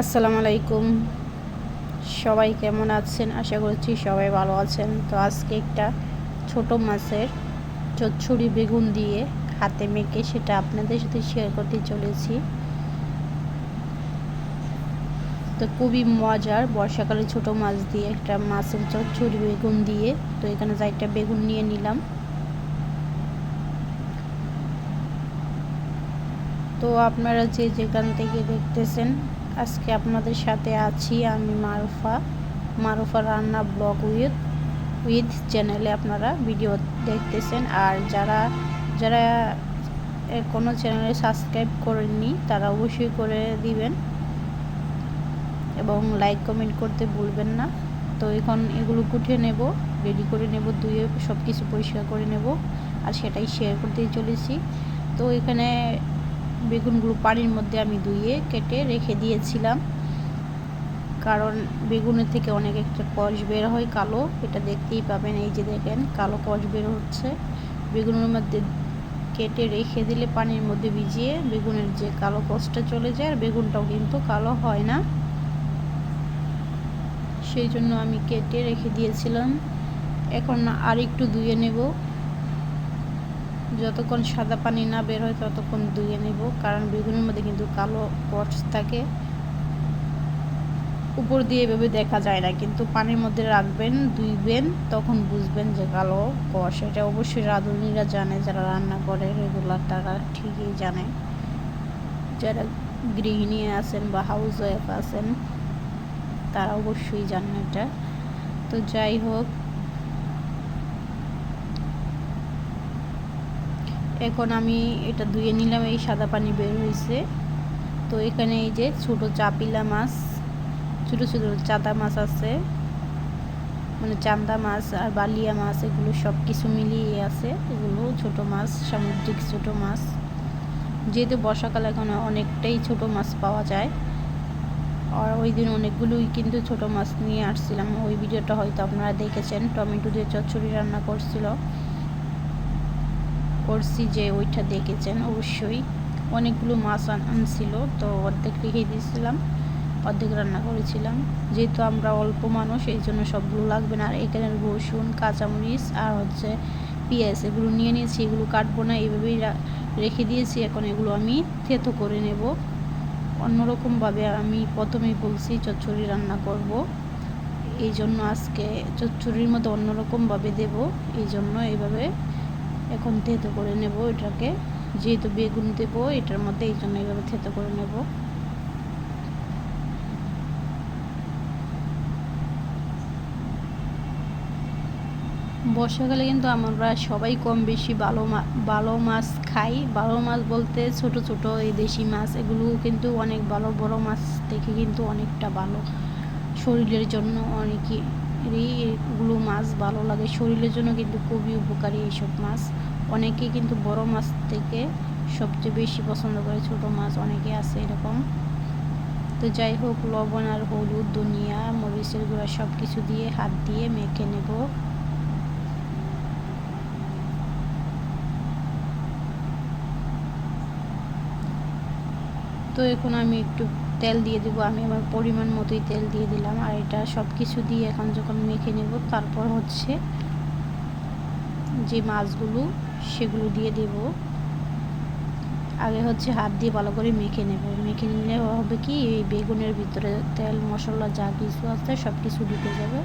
আসসালামু আলাইকুম। সবাই কেমন আছেন? আশা করছি সবাই ভালো আছেন। তো আজকে একটা ছোট মাছের চচ্চড়ি বেগুন দিয়ে হাতে মেখে সেটা আপনাদের সাথে শেয়ার করতে চলেছি। তো খুবই মজার, বর্ষাকালে ছোট মাছ দিয়ে একটা মাছের চচ্চড়ি বেগুন দিয়ে। তো এখানে একটা বেগুন নিয়ে নিলাম। তো আপনারা যে যেখান থেকে দেখতেছেন, আজকে আপনাদের সাথে আছি আমি মারুফা রান্না ব্লগ উইথ চ্যানেলে আপনারা ভিডিও দেখতেছেন। আর যারা যারা কোনো চ্যানেলে সাবস্ক্রাইব করেননি তারা অবশ্যই করে দিবেন এবং লাইক কমেন্ট করতে ভুলবেন না। তো এখন এগুলো কুটে নেব, রেডি করে নেব, ধুয়ে সব কিছু পরিষ্কার করে নেব আর সেটাই শেয়ার করতেই চলেছি। তো এখানে বেগুনগুলো পানির মধ্যে আমি ধুয়ে কেটে রেখে দিয়েছিলাম, কারণ বেগুনের থেকে অনেক একটা কষ বের হয় কালো, এটা দেখতেই পাবেন। এই যে দেখেন কালো কষ বের হচ্ছে। বেগুনের মধ্যে কেটে রেখে দিলে পানির মধ্যে ভিজিয়ে বেগুনের যে কালো কষটা চলে যায়, আর বেগুনটাও কিন্তু কালো হয় না। সেই জন্য আমি কেটে রেখে দিয়েছিলাম। এখন আর একটু ধুয়ে নেব, যতক্ষণ সাদা পানি না বের হয় ততক্ষণ ধুয়ে নেব, কারণ বেগুনের মধ্যে কিন্তু কালো কষ থাকে। উপর দিয়ে এভাবে দেখা যায় না, কিন্তু পানির মধ্যে রাখবেন, ধুইবেন, তখন বুঝবেন যে কালো কষ। এটা অবশ্যই রাঁধুনিরা জানে, যারা রান্না করে রেগুলার তারা ঠিকই জানে। যারা গৃহিণী আছেন বা হাউস ওয়াইফ আছেন তারা অবশ্যই জানেন এটা। তো যাই হোক, এখন আমি এটা ধুয়ে নিলাম, এই সাদা পানি বের হয়েছে। তো এখানে এই যে ছোটো চাপিলা মাছ, ছোটো ছোটো চাদা মাছ আছে, মানে চান্দা মাছ আর বালিয়া মাছ, এগুলো সব কিছু মিলিয়ে আছে। এগুলো ছোট মাছ, সামুদ্রিক ছোট মাছ। যেহেতু বর্ষাকালে এখন অনেকটাই ছোট মাছ পাওয়া যায়, আর ওই দিন অনেকগুলোই কিন্তু ছোট মাছ নিয়ে আসছিলাম। ওই ভিডিওটা হয়তো আপনারা দেখেছেন, টমেটো দিয়ে চচ্চড়ি রান্না করছি যে ওইটা দেখেছেন অবশ্যই। অনেকগুলো মাছ আনছিল, তো অর্ধেক রেখে দিয়েছিলাম, অর্ধেক রান্না করেছিলাম। যেহেতু আমরা অল্প মানুষ এই জন্য সবগুলো লাগবে না। আর এখানে রসুন, কাঁচামরিচ আর পেঁয়াজ এগুলো নিয়ে নিয়েছি, এগুলো কাটবো না, এইভাবেই রেখে দিয়েছি। এখন এগুলো আমি থেতো করে নেব অন্যরকমভাবে। আমি প্রথমেই বলছি চচ্চড়ি রান্না করব, এই জন্য আজকে চচ্চড়ির মতো অন্যরকমভাবে দেব, এই জন্য এইভাবে এখন থেতো করে নেব এটাকে। যেহেতু বেগুন দেবো এটার মধ্যে, এই জন্য এইভাবে থেতো করে নেব। বর্ষাকালে কিন্তু আমরা সবাই কম বেশি ভালো মাছ খাই। ভালো মাছ বলতে ছোট ছোট এই দেশি মাছ, এগুলো কিন্তু অনেক ভালো। বড় মাছ থেকে কিন্তু অনেকটা ভালো শরীরের জন্য, অনেকেরই এগুলো মাছ ভালো লাগে। শরীরের জন্য কিন্তু খুবই উপকারী এইসব মাছ। অনেকে কিন্তু বড় মাছ থেকে সবচেয়ে বেশি পছন্দ করে ছোট মাছ, অনেকে আছে এরকম। তো যাই হোক, লবণ আর হলুদ, ধনিয়া, মরিচের গুঁড়া সব কিছু দিয়ে হাত দিয়ে মেখে নেব। তো এখন আমি একটু তেল দিয়ে দেবো, আমি আমার পরিমাণ মতোই তেল দিয়ে দিলাম। আর এটা সব কিছু দিয়ে এখন যখন মেখে নেব, তারপর হচ্ছে যে মাছগুলো সেগুলো দিয়ে দেব। আগে হচ্ছে হাত দিয়ে ভালো করে মেখে নেব। মেখে নিলে হবে কি, এই বেগুনের ভিতরে তেল মশলা যা কিছু আছে সব কিছু ঢুকে যাবে,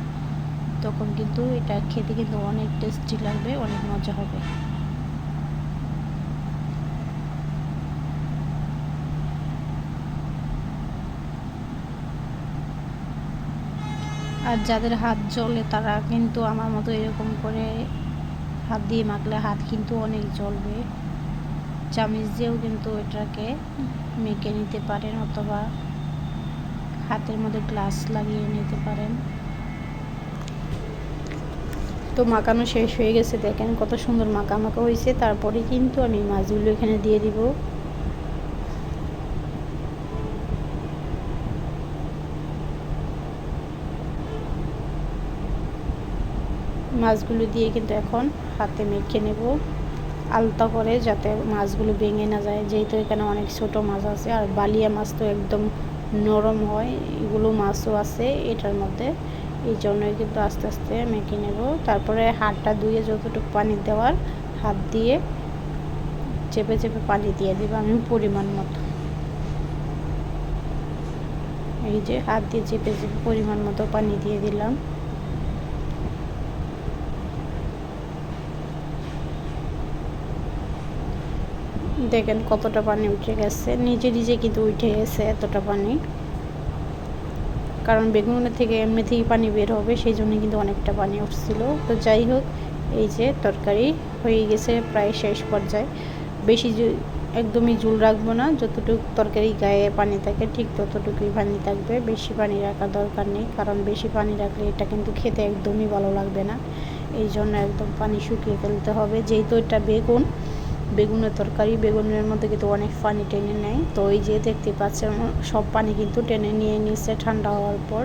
তখন কিন্তু এটা খেতে কিন্তু অনেক টেস্টি লাগবে, অনেক মজা হবে। আর যাদের হাত জ্বলে তারা কিন্তু আমার মতো এরকম করে হাত দিয়ে মাখলে হাত কিন্তু অনেক জ্বলবে। চামচ দিয়েও কিন্তু এটাকে মেখে নিতে পারেন, অথবা হাতের মধ্যে গ্লাস লাগিয়ে নিতে পারেন। তো মাখানো শেষ হয়ে গেছে, দেখেন কত সুন্দর মাখা হয়েছে। তারপরে কিন্তু আমি মাছগুলো এখানে দিয়ে দিব। মাছগুলো দিয়ে কিন্তু এখন হাতে মেখে নেব আলতা করে, যাতে মাছগুলো ভেঙে না যায়। যেহেতু এখানে অনেক ছোট মাছ আছে, আর বালিয়া মাছ তো একদম নরম হয়। এগুলো মাছও আছে এটার মধ্যে, এই জন্যই কিন্তু আস্তে আস্তে মেখে নেব। তারপরে হাতটা ধুয়ে যতটুকু পানি দেওয়ার হাত দিয়ে চেপে চেপে পানি দিয়ে দেবো আমি পরিমাণ মতো। এই যে হাত দিয়ে চেপে চেপে পরিমাণ মতো পানি দিয়ে দিলাম। দেখেন কতটা পানি উঠে গেছে, নিজে নিজে কিন্তু উঠে গেছে এতটা পানি, কারণ বেগুনের থেকে এমনিতেই পানি বের হবে, সেই জন্য কিন্তু অনেকটা পানি উঠছিল। তো যাই হোক, এই যে তরকারি হয়ে গেছে প্রায় শেষ পর্যায়ে। বেশি একদমই ঝোল রাখবো না, যতটুকু তরকারি গায়ে পানি থাকে ঠিক ততটুকুই পানি থাকবে, বেশি পানি রাখার দরকার নেই, কারণ বেশি পানি রাখলে এটা কিন্তু খেতে একদমই ভালো লাগবে না। এই জন্য একদম পানি শুকিয়ে ফেলতে হবে। যেহেতু এটা বেগুনের তরকারি, বেগুনের মধ্যে কিন্তু অনেক পানি টেনে নেয়। তো এই যে দেখতে পাচ্ছেন সব পানি কিন্তু টেনে নিয়ে নিচ্ছে ঠান্ডা হওয়ার পর,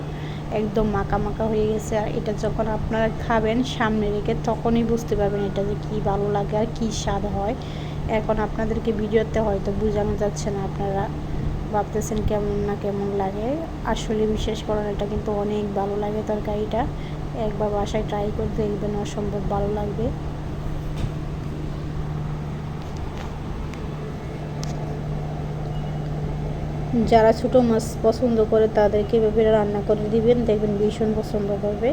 একদম মাখা মাখা হয়ে গেছে। আর এটা যখন আপনারা খাবেন সামনে রেখে, তখনই বুঝতে পারবেন এটা যে কী ভালো লাগে আর কী স্বাদ হয়। এখন আপনাদেরকে ভিডিওতে হয়তো বোঝানো যাচ্ছে না, আপনারা ভাবতেছেন কেমন না কেমন লাগে। আসলে বিশেষ করেন এটা কিন্তু অনেক ভালো লাগে তরকারিটা, একবার বাসায় ট্রাই করে দেখবেন, অসম্ভব ভালো লাগবে। যারা ছোটো মাছ পছন্দ করে তাদেরকে এভাবে রান্না করে দিবেন, দেখবেন ভীষণ পছন্দ করবে।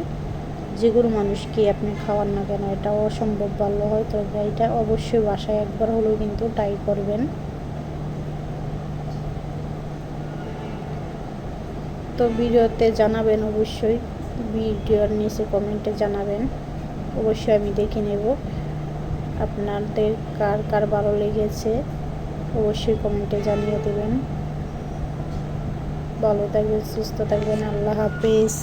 যে কোনো মানুষকে আপনি খাওয়ান না কেন, এটা অসম্ভব ভালো হয় তরকারিটা। অবশ্যই বাসায় একবার হলেও কিন্তু ট্রাই করবেন। তো ভিডিওতে জানাবেন অবশ্যই, ভিডিওর নিচে কমেন্টে জানাবেন, অবশ্যই আমি দেখে নেব আপনাদের কার কার ভালো লেগেছে, অবশ্যই কমেন্টে জানিয়ে দেবেন। ভালো থাকবেন, সুস্থ থাকবেন, আল্লাহ হাফেজ।